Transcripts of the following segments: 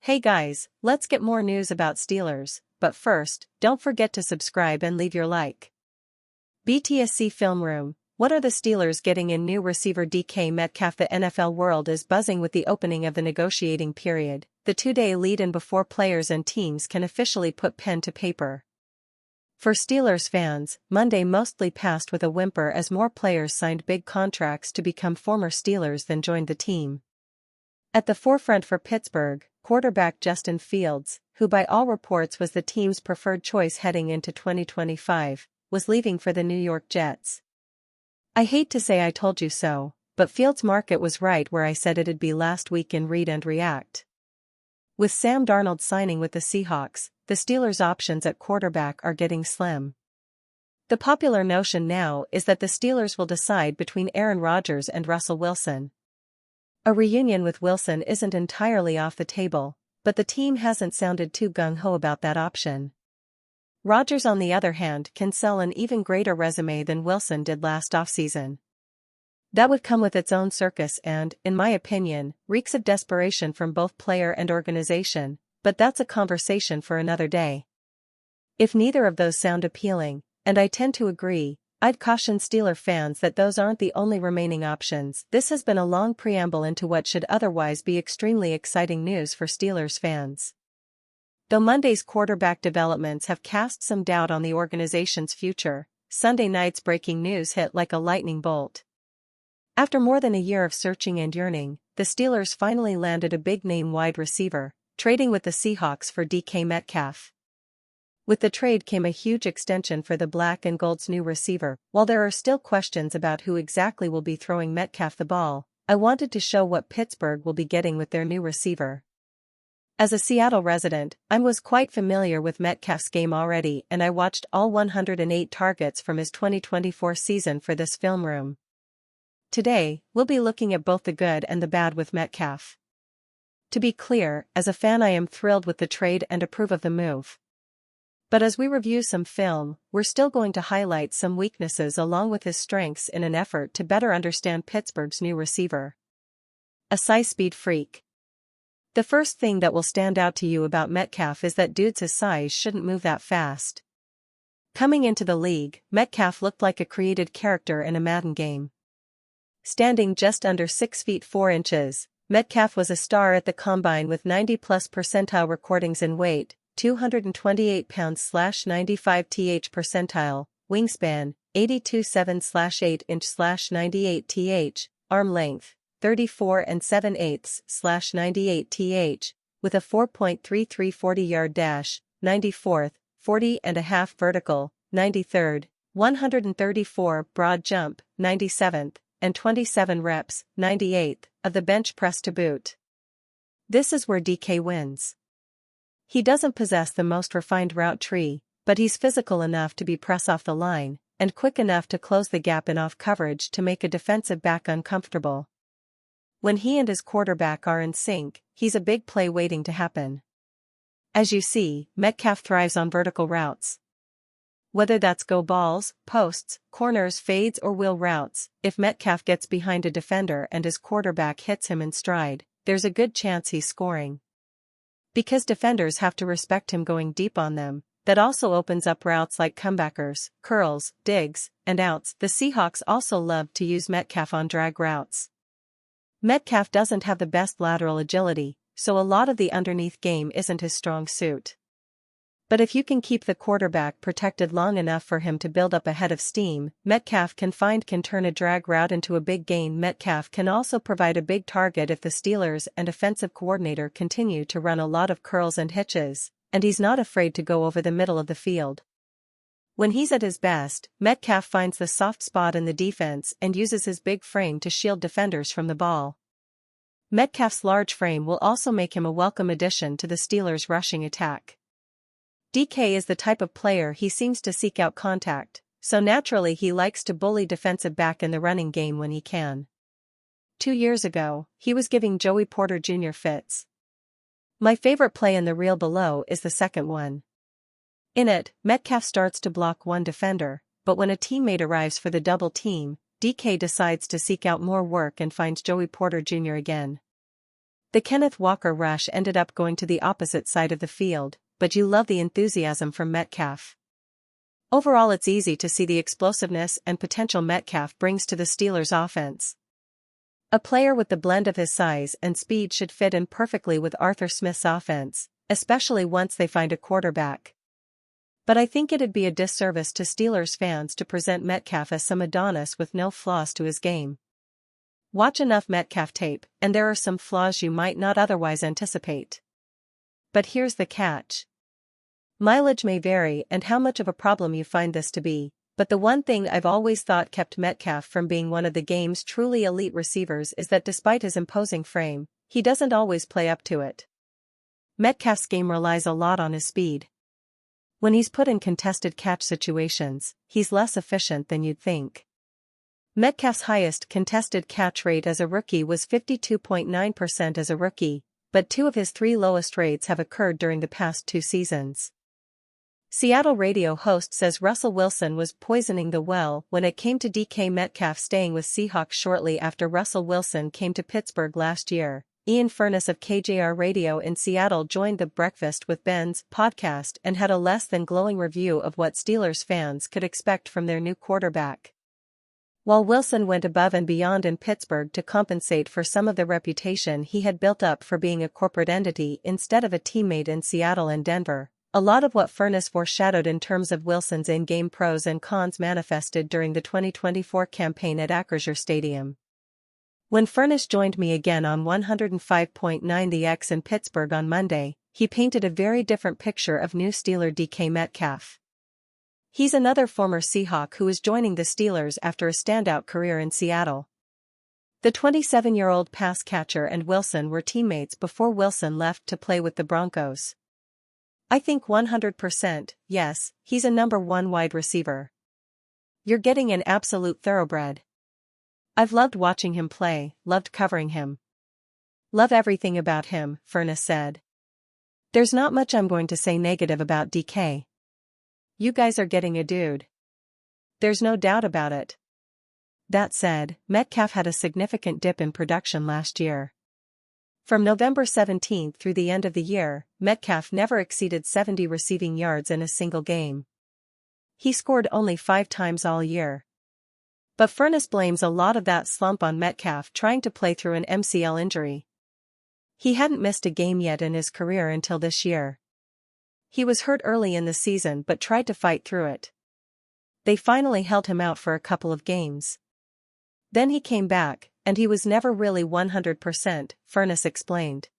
Hey guys, let's get more news about Steelers, but first, don't forget to subscribe and leave your like. BTSC Film Room. What are the Steelers getting in new receiver DK Metcalf? The NFL world is buzzing with the opening of the negotiating period, the two-day lead-in before players and teams can officially put pen to paper. For Steelers fans, Monday mostly passed with a whimper as more players signed big contracts to become former Steelers than joined the team. At the forefront for Pittsburgh, quarterback Justin Fields, who by all reports was the team's preferred choice heading into 2025, was leaving for the New York Jets. I hate to say I told you so, but Fields' market was right where I said it'd be last week in Read and React. With Sam Darnold signing with the Seahawks, the Steelers' options at quarterback are getting slim. The popular notion now is that the Steelers will decide between Aaron Rodgers and Russell Wilson. A reunion with Wilson isn't entirely off the table, but the team hasn't sounded too gung-ho about that option. Rodgers, on the other hand, can sell an even greater resume than Wilson did last offseason. That would come with its own circus and, in my opinion, reeks of desperation from both player and organization, but that's a conversation for another day. If neither of those sound appealing, and I tend to agree, I'd caution Steeler fans that those aren't the only remaining options. This has been a long preamble into what should otherwise be extremely exciting news for Steelers fans. Though Monday's quarterback developments have cast some doubt on the organization's future, Sunday night's breaking news hit like a lightning bolt. After more than a year of searching and yearning, the Steelers finally landed a big-name wide receiver, trading with the Seahawks for DK Metcalf. With the trade came a huge extension for the Black and Gold's new receiver. While there are still questions about who exactly will be throwing Metcalf the ball, I wanted to show what Pittsburgh will be getting with their new receiver. As a Seattle resident, I was quite familiar with Metcalf's game already, and I watched all 108 targets from his 2024 season for this film room. Today, we'll be looking at both the good and the bad with Metcalf. To be clear, as a fan I am thrilled with the trade and approve of the move. But as we review some film, we're still going to highlight some weaknesses along with his strengths in an effort to better understand Pittsburgh's new receiver. A size speed freak. The first thing that will stand out to you about Metcalf is that dudes his size shouldn't move that fast. Coming into the league, Metcalf looked like a created character in a Madden game. Standing just under 6 feet 4 inches, Metcalf was a star at the combine with 90-plus percentile recordings in weight, 228 pounds/95 th percentile, wingspan, 82.7/8 inch/98 th, arm length, 34 7/8 th, with a 4.33 40-yard dash, 94th, 40.5 vertical, 93rd, 134 broad jump, 97th, and 27 reps, 98th, of the bench press to boot. This is where DK wins. He doesn't possess the most refined route tree, but he's physical enough to be press off the line, and quick enough to close the gap in off coverage to make a defensive back uncomfortable. When he and his quarterback are in sync, he's a big play waiting to happen. As you see, Metcalf thrives on vertical routes. Whether that's go balls, posts, corners, fades or wheel routes, if Metcalf gets behind a defender and his quarterback hits him in stride, there's a good chance he's scoring. Because defenders have to respect him going deep on them, that also opens up routes like comebackers, curls, digs, and outs. The Seahawks also love to use Metcalf on drag routes. Metcalf doesn't have the best lateral agility, so a lot of the underneath game isn't his strong suit. But if you can keep the quarterback protected long enough for him to build up a head of steam, Metcalf can turn a drag route into a big gain. Metcalf can also provide a big target if the Steelers and offensive coordinator continue to run a lot of curls and hitches, and he's not afraid to go over the middle of the field. When he's at his best, Metcalf finds the soft spot in the defense and uses his big frame to shield defenders from the ball. Metcalf's large frame will also make him a welcome addition to the Steelers' rushing attack. DK is the type of player he seems to seek out contact, so naturally he likes to bully defensive back in the running game when he can. 2 years ago, he was giving Joey Porter Jr. fits. My favorite play in the reel below is the second one. In it, Metcalf starts to block one defender, but when a teammate arrives for the double team, DK decides to seek out more work and finds Joey Porter Jr. again. The Kenneth Walker rush ended up going to the opposite side of the field, but you love the enthusiasm from Metcalf. Overall, it's easy to see the explosiveness and potential Metcalf brings to the Steelers' offense. A player with the blend of his size and speed should fit in perfectly with Arthur Smith's offense, especially once they find a quarterback. But I think it'd be a disservice to Steelers fans to present Metcalf as some Adonis with no flaws to his game. Watch enough Metcalf tape, and there are some flaws you might not otherwise anticipate. But here's the catch. Mileage may vary and how much of a problem you find this to be, but the one thing I've always thought kept Metcalf from being one of the game's truly elite receivers is that despite his imposing frame, he doesn't always play up to it. Metcalf's game relies a lot on his speed. When he's put in contested catch situations, he's less efficient than you'd think. Metcalf's highest contested catch rate as a rookie was 52.9% as a rookie, but 2 of his 3 lowest rates have occurred during the past 2 seasons. Seattle radio host says Russell Wilson was poisoning the well when it came to DK Metcalf staying with Seahawks shortly after Russell Wilson came to Pittsburgh last year. Ian Furness of KJR Radio in Seattle joined the Breakfast with Ben's podcast and had a less than glowing review of what Steelers fans could expect from their new quarterback. While Wilson went above and beyond in Pittsburgh to compensate for some of the reputation he had built up for being a corporate entity instead of a teammate in Seattle and Denver, a lot of what Furness foreshadowed in terms of Wilson's in-game pros and cons manifested during the 2024 campaign at Acrisure Stadium. When Furness joined me again on 105.9 The X in Pittsburgh on Monday, he painted a very different picture of new Steeler DK Metcalf. He's another former Seahawk who is joining the Steelers after a standout career in Seattle. The 27-year-old pass catcher and Wilson were teammates before Wilson left to play with the Broncos. I think 100%, yes, he's a number 1 wide receiver. You're getting an absolute thoroughbred. I've loved watching him play, loved covering him. Love everything about him, Furness said. There's not much I'm going to say negative about DK. You guys are getting a dude. There's no doubt about it. That said, Metcalf had a significant dip in production last year. From November 17 through the end of the year, Metcalf never exceeded 70 receiving yards in a single game. He scored only 5 times all year. But Furness blames a lot of that slump on Metcalf trying to play through an MCL injury. He hadn't missed a game yet in his career until this year. He was hurt early in the season but tried to fight through it. They finally held him out for a couple of games. Then he came back, and he was never really 100%, Furness explained.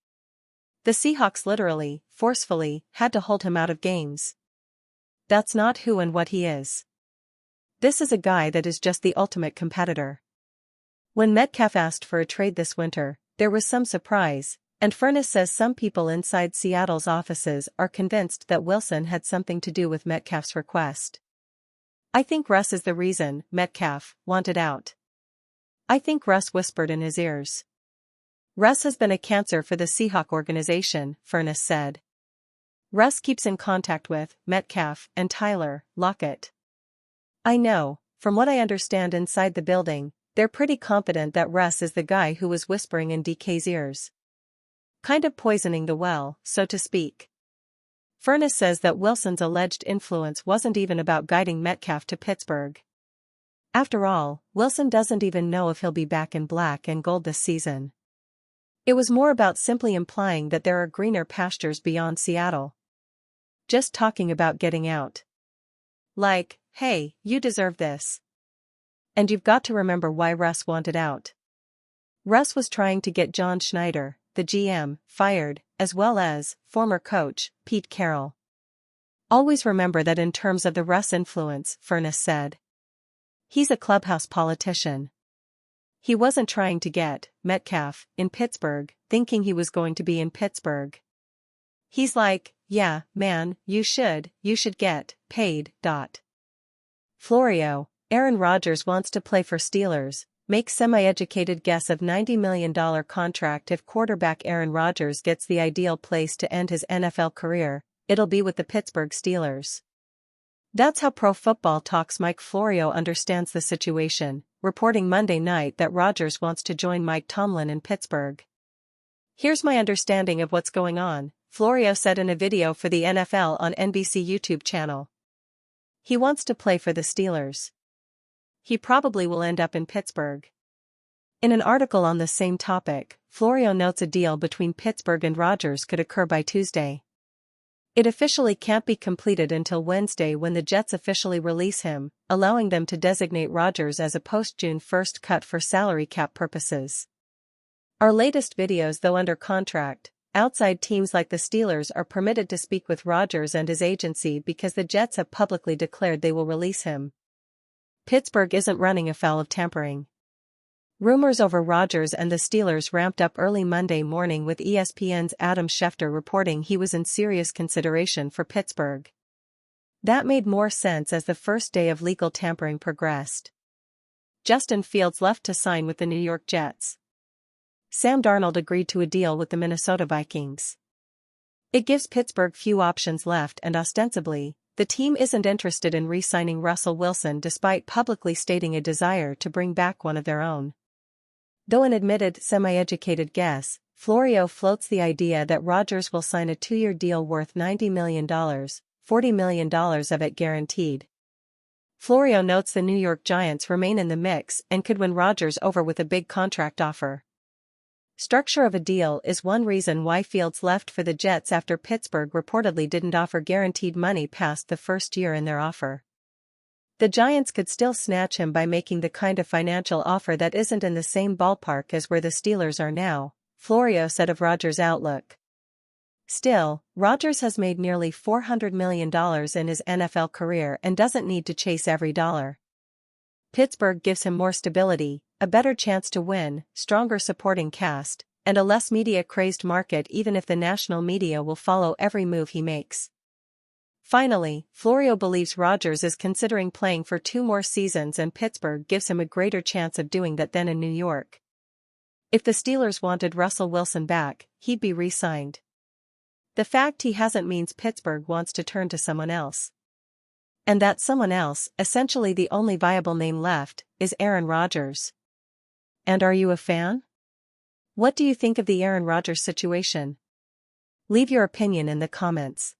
The Seahawks literally, forcefully, had to hold him out of games. That's not who and what he is. This is a guy that is just the ultimate competitor. When Metcalf asked for a trade this winter, there was some surprise, and Furness says some people inside Seattle's offices are convinced that Wilson had something to do with Metcalf's request. I think Russ is the reason Metcalf wanted out. I think Russ whispered in his ears. Russ has been a cancer for the Seahawk organization, Furness said. Russ keeps in contact with Metcalf and Tyler Lockett. I know, from what I understand inside the building, they're pretty confident that Russ is the guy who was whispering in DK's ears. Kind of poisoning the well, so to speak. Furness says that Wilson's alleged influence wasn't even about guiding Metcalf to Pittsburgh. After all, Wilson doesn't even know if he'll be back in black and gold this season. It was more about simply implying that there are greener pastures beyond Seattle. Just talking about getting out. Like, hey, you deserve this. And you've got to remember why Russ wanted out. Russ was trying to get John Schneider, the GM, fired, as well as former coach, Pete Carroll. Always remember that in terms of the Russ influence, Furness said. He's a clubhouse politician. He wasn't trying to get Metcalf in Pittsburgh, thinking he was going to be in Pittsburgh. He's like, yeah, man, you should get paid. Florio, Aaron Rodgers wants to play for Steelers, makes semi-educated guess of $90 million contract. If quarterback Aaron Rodgers gets the ideal place to end his NFL career, it'll be with the Pittsburgh Steelers. That's how Pro Football Talk's Mike Florio understands the situation, reporting Monday night that Rodgers wants to join Mike Tomlin in Pittsburgh. Here's my understanding of what's going on, Florio said in a video for the NFL on NBC YouTube channel. He wants to play for the Steelers. He probably will end up in Pittsburgh. In an article on the same topic, Florio notes a deal between Pittsburgh and Rodgers could occur by Tuesday. It officially can't be completed until Wednesday when the Jets officially release him, allowing them to designate Rodgers as a post-June 1st cut for salary cap purposes. Our latest videos, though under contract, outside teams like the Steelers are permitted to speak with Rodgers and his agency because the Jets have publicly declared they will release him. Pittsburgh isn't running afoul of tampering. Rumors over Rodgers and the Steelers ramped up early Monday morning with ESPN's Adam Schefter reporting he was in serious consideration for Pittsburgh. That made more sense as the first day of legal tampering progressed. Justin Fields left to sign with the New York Jets. Sam Darnold agreed to a deal with the Minnesota Vikings. It gives Pittsburgh few options left, and ostensibly, the team isn't interested in re-signing Russell Wilson despite publicly stating a desire to bring back one of their own. Though an admitted, semi-educated guess, Florio floats the idea that Rodgers will sign a 2-year deal worth $90 million, $40 million of it guaranteed. Florio notes the New York Giants remain in the mix and could win Rodgers over with a big contract offer. Structure of a deal is one reason why Fields left for the Jets after Pittsburgh reportedly didn't offer guaranteed money past the first year in their offer. The Giants could still snatch him by making the kind of financial offer that isn't in the same ballpark as where the Steelers are now, Florio said of Rodgers' outlook. Still, Rodgers has made nearly $400 million in his NFL career and doesn't need to chase every dollar. Pittsburgh gives him more stability, a better chance to win, stronger supporting cast, and a less media-crazed market, even if the national media will follow every move he makes. Finally, Florio believes Rodgers is considering playing for 2 more seasons, and Pittsburgh gives him a greater chance of doing that than in New York. If the Steelers wanted Russell Wilson back, he'd be re-signed. The fact he hasn't means Pittsburgh wants to turn to someone else. And that someone else, essentially the only viable name left, is Aaron Rodgers. And are you a fan? What do you think of the Aaron Rodgers situation? Leave your opinion in the comments.